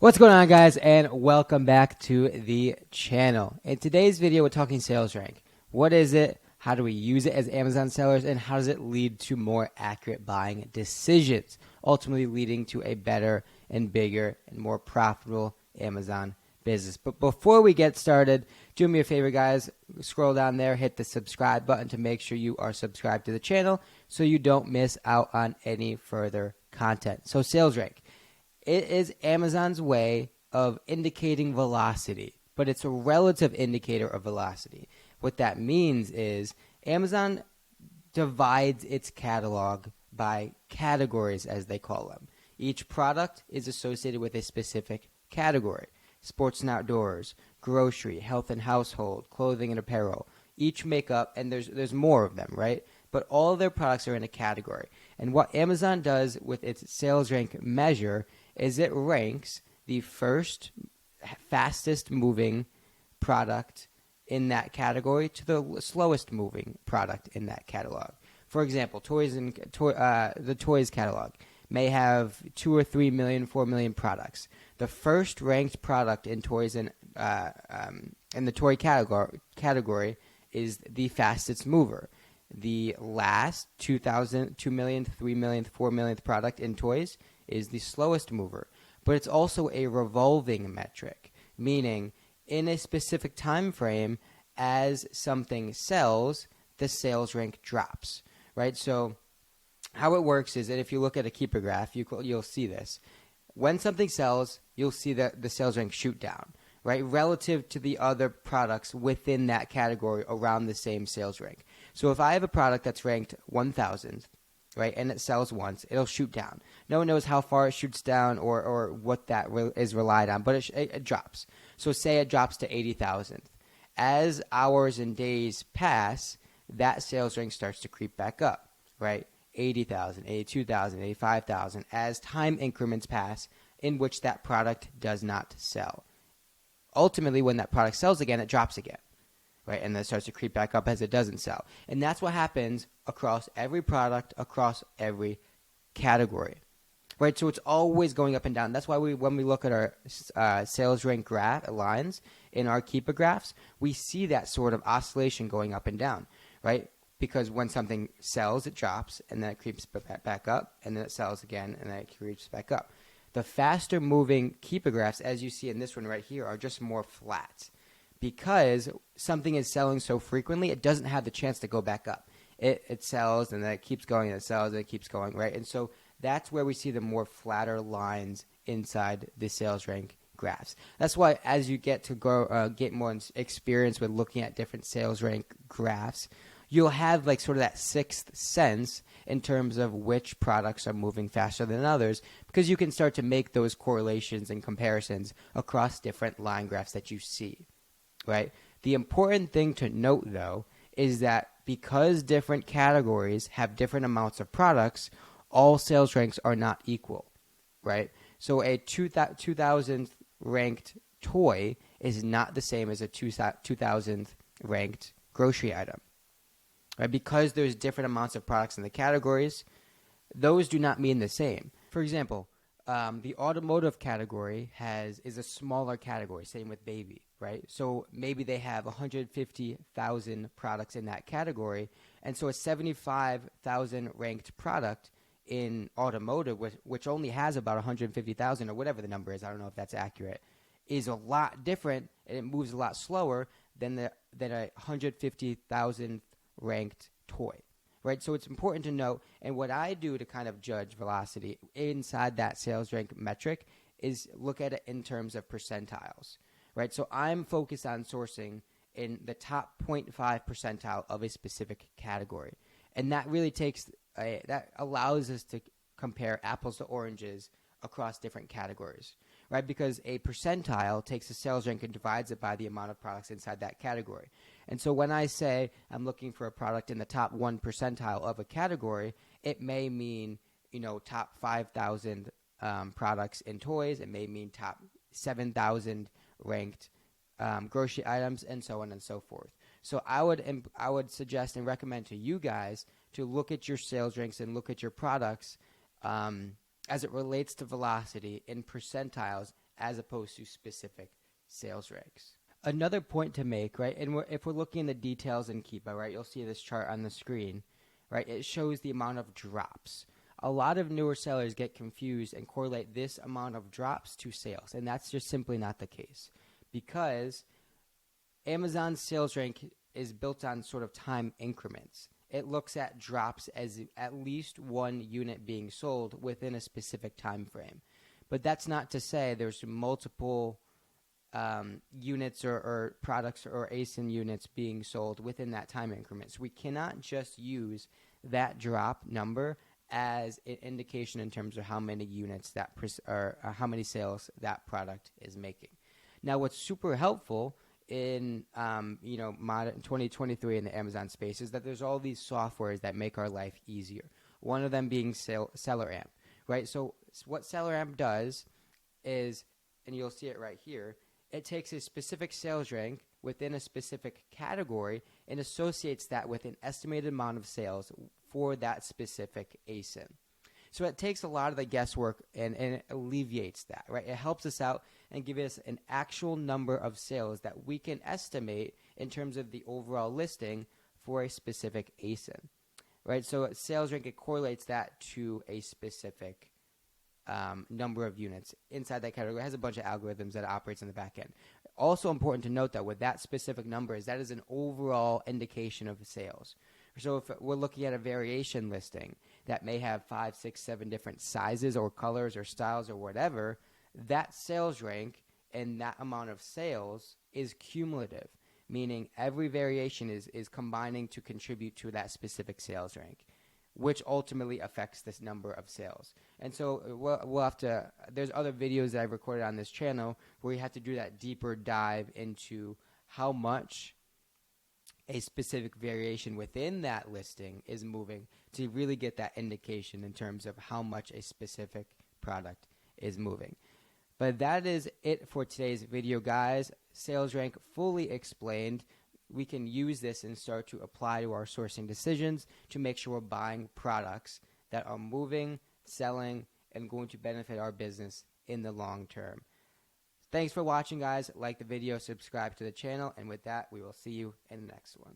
What's going on, guys, and welcome back to the channel. In today's video, we're talking sales rank. What is it? How do we use it as Amazon sellers? And how does it lead to more accurate buying decisions, ultimately leading to a better and bigger and more profitable Amazon business? But before we get started, do me a favor, guys. Scroll down there, hit the subscribe button to make sure you are subscribed to the channel so you don't miss out on any further content. So sales rank. It is Amazon's way of indicating velocity, but it's a relative indicator of velocity. What that means is Amazon divides its catalog by categories, as they call them. Each product is associated with a specific category: sports and outdoors, grocery, health and household, clothing and apparel. Each make up, and there's more of them, right? But all of their products are in a category. And what Amazon does with its sales rank measure is it ranks the first fastest moving product in that category to the slowest moving product in that catalog. For example, the toys catalog may have 2 or 3 million, 4 million products. The first ranked product in toys in the toy category is the fastest mover. The last 2 million, 3 million, 4 millionth product in toys is the slowest mover. But it's also a revolving metric, meaning in a specific time frame, as something sells, the sales rank drops, right? So how it works is that if you look at a keeper graph, you'll see this. When something sells, you'll see that the sales rank shoot down, right, relative to the other products within that category around the same sales rank. So if I have a product that's ranked 1,000th, right, and it sells once, it'll shoot down. No one knows how far it shoots down or what that is relied on, but it drops. So say it drops to 80,000th. As hours and days pass, that sales rank starts to creep back up, right? 80,000, 82,000, 85,000, as time increments pass in which that product does not sell. Ultimately, when that product sells again, it drops again, right? And then it starts to creep back up as it doesn't sell. And that's what happens across every product, across every category, right? So it's always going up and down. That's why when we look at our sales rank lines in our keeper graphs, we see that sort of oscillation going up and down, right? Because when something sells, it drops, and then it creeps back up, and then it sells again, and then it creeps back up. The faster moving keeper graphs, as you see in this one right here, are just more flat. Because something is selling so frequently, it doesn't have the chance to go back up. It sells, and then it keeps going, and it sells, and it keeps going, right? And so that's where we see the more flatter lines inside the sales rank graphs. That's why as you get to get more experience with looking at different sales rank graphs, you'll have like sort of that sixth sense in terms of which products are moving faster than others, because you can start to make those correlations and comparisons across different line graphs that you see, right? The important thing to note, though, is that because different categories have different amounts of products, all sales ranks are not equal, right? So a 2,000th ranked toy is not the same as a 2,000th ranked grocery item. Right? Because there's different amounts of products in the categories, those do not mean the same. For example, the automotive category is a smaller category, same with baby, right? So maybe they have 150,000 products in that category, and so a 75,000 ranked product in automotive, which only has about 150,000 or whatever the number is, I don't know if that's accurate, is a lot different, and it moves a lot slower than a 150,000 ranked toy, right? So it's important to note, and what I do to kind of judge velocity inside that sales rank metric is look at it in terms of percentiles, right? So I'm focused on sourcing in the top 0.5 percentile of a specific category, and that really that allows us to compare apples to oranges across different categories, right? Because a percentile takes a sales rank and divides it by the amount of products inside that category. And so when I say I'm looking for a product in the top 1 percentile of a category, it may mean, top 5,000 products in toys. It may mean top 7,000 ranked grocery items, and so on and so forth. So I would suggest and recommend to you guys to look at your sales ranks and look at your products as it relates to velocity in percentiles as opposed to specific sales ranks. Another point to make, right, and if we're looking at the details in Keepa, right, you'll see this chart on the screen, right, it shows the amount of drops. A lot of newer sellers get confused and correlate this amount of drops to sales, and that's just simply not the case, because Amazon's sales rank is built on sort of time increments. It looks at drops as at least one unit being sold within a specific time frame. But that's not to say there's multiple units or products or ASIN units being sold within that time increment. So we cannot just use that drop number as an indication in terms of how many units that or how many sales that product is making. Now, what's super helpful in modern 2023 in the Amazon space is that there's all these softwares that make our life easier. One of them being Seller Amp, right? So what Seller Amp does is, and you'll see it right here, it takes a specific sales rank within a specific category and associates that with an estimated amount of sales for that specific ASIN. So it takes a lot of the guesswork and it alleviates that, right? It helps us out and gives us an actual number of sales that we can estimate in terms of the overall listing for a specific ASIN, right? So sales rank, it correlates that to a specific number of units inside that category. It has a bunch of algorithms that it operates in the back end. Also important to note that with that specific number is that is an overall indication of sales. So if we're looking at a variation listing that may have 5, 6, 7 different sizes or colors or styles or whatever, that sales rank and that amount of sales is cumulative, meaning every variation is combining to contribute to that specific sales rank, which ultimately affects this number of sales. And so we'll have to, there's other videos that I've recorded on this channel where you have to do that deeper dive into how much a specific variation within that listing is moving to really get that indication in terms of how much a specific product is moving. But that is it for today's video, guys. Sales rank fully explained. We can use this and start to apply to our sourcing decisions to make sure we're buying products that are moving, selling, and going to benefit our business in the long term. Thanks for watching, guys. Like the video, subscribe to the channel, and with that, we will see you in the next one.